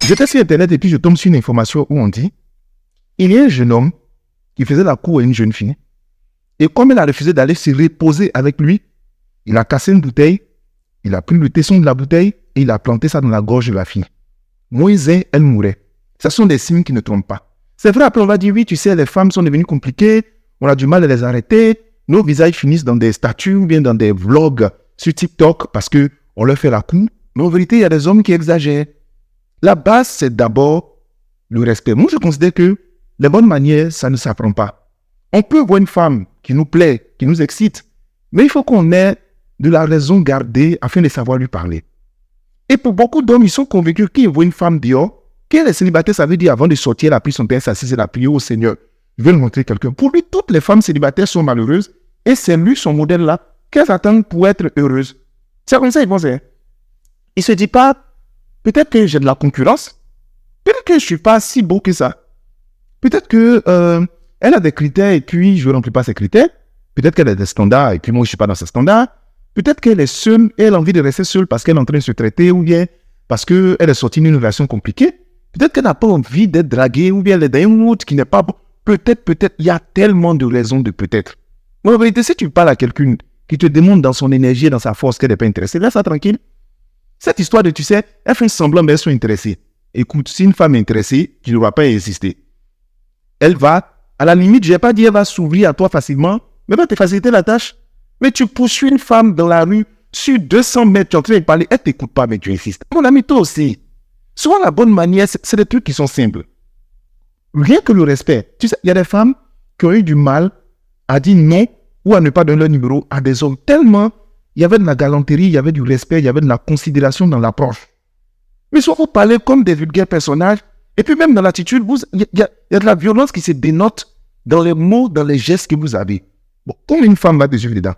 J'étais sur Internet et puis je tombe sur une information où on dit il y a un jeune homme qui faisait la cour à une jeune fille. Et comme elle a refusé d'aller se reposer avec lui, il a cassé une bouteille, il a pris le tesson de la bouteille et il a planté ça dans la gorge de la fille. Moïse, elle mourait. Ce sont des signes qui ne trompent pas. C'est vrai, après on va dire, oui, tu sais, les femmes sont devenues compliquées, on a du mal à les arrêter, nos visages finissent dans des statuts ou bien dans des vlogs sur TikTok parce qu'on leur fait la cour. Mais en vérité, il y a des hommes qui exagèrent. La base, c'est d'abord le respect. Moi, je considère que les bonnes manières, ça ne s'apprend pas. On peut voir une femme qui nous plaît, qui nous excite, mais il faut qu'on ait de la raison gardée afin de savoir lui parler. Et pour beaucoup d'hommes, ils sont convaincus qu'ils voient une femme dehors, qu'elle est célibataire, ça veut dire avant de sortir, elle a pris son pain, s'assise, elle a prié au Seigneur. Je vais le montrer quelqu'un. Pour lui, toutes les femmes célibataires sont malheureuses et c'est lui, son modèle-là, qu'elles attendent pour être heureuses. C'est comme ça qu'ils pensent. Hein? Il ne se dit pas, peut-être que j'ai de la concurrence, peut-être que je ne suis pas si beau que ça. Peut-être qu'elle a des critères et puis je ne remplis pas ses critères. Peut-être qu'elle a des standards et puis moi je ne suis pas dans ces standards. Peut-être qu'elle est seule et elle a envie de rester seule parce qu'elle est en train de se traiter ou bien parce qu'elle est sortie d'une relation compliquée. Peut-être qu'elle n'a pas envie d'être draguée ou bien elle est dans un mood qui n'est pas bon. Peut-être, il y a tellement de raisons de peut-être. Mais en vérité, si tu parles à quelqu'un qui te demande dans son énergie et dans sa force qu'elle n'est pas intéressée, laisse ça tranquille. Cette histoire de, tu sais, elle fait semblant mais elles sont intéressées. Écoute, si une femme est intéressée, tu ne vas pas insister. Elle va, à la limite, je n'ai pas dit elle va s'ouvrir à toi facilement, mais elle va te faciliter la tâche. Mais tu poursuis une femme dans la rue, sur 200 mètres, tu es en train de parler, elle ne t'écoute pas, mais tu insistes. Mon ami, toi aussi. Souvent, la bonne manière, c'est des trucs qui sont simples. Rien que le respect. Tu sais, il y a des femmes qui ont eu du mal à dire non ou à ne pas donner leur numéro à des hommes. Tellement, il y avait de la galanterie, il y avait du respect, il y avait de la considération dans l'approche. Mais soit vous parlez comme des vulgaires personnages, et puis même dans l'attitude, il y a de la violence qui se dénote dans les mots, dans les gestes que vous avez. Bon, quand une femme va déjouer dedans,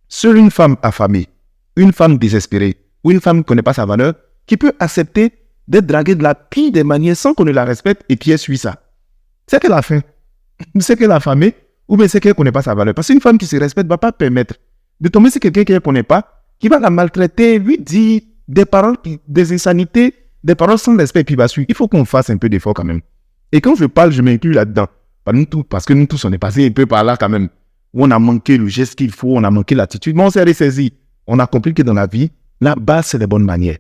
seule une femme affamée, une femme désespérée, ou une femme qui ne connaît pas sa valeur, qui peut accepter d'être draguée de la pire des manières sans qu'on ne la respecte et puis elle suit ça. C'est qu'elle a faim, c'est qu'elle est affamée, ou bien c'est qu'elle ne connaît pas sa valeur. Parce qu'une femme qui se respecte ne va pas permettre de tomber sur quelqu'un qu'elle ne connaît pas, qui va la maltraiter, lui dire des paroles, des insanités, des paroles sans respect, puis il va suivre. Il faut qu'on fasse un peu d'effort quand même. Et quand je parle, je m'inclus là-dedans. Pas nous tous, parce que nous tous, on est passé un peu par là quand même. Où on a manqué le geste qu'il faut, on a manqué l'attitude, mais on s'est ressaisi. On a compris que dans la vie, la base, c'est les bonnes manières.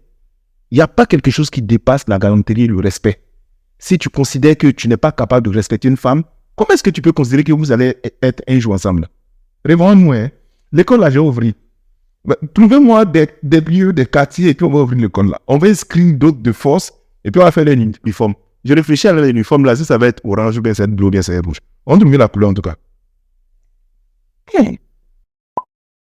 Il n'y a pas quelque chose qui dépasse la galanterie et le respect. Si tu considères que tu n'es pas capable de respecter une femme, comment est-ce que tu peux considérer que vous allez être un jour ensemble? Révends-moi, hein. L'école là, j'ai ouvert. Trouvez-moi des lieux, des quartiers, et puis on va ouvrir l'école là. On va inscrire d'autres de force, et puis on va faire l'uniforme. Je réfléchis à l'uniforme là, si ça va être orange, ou bien c'est bleu, ou bien c'est rouge. On trouve la couleur en tout cas.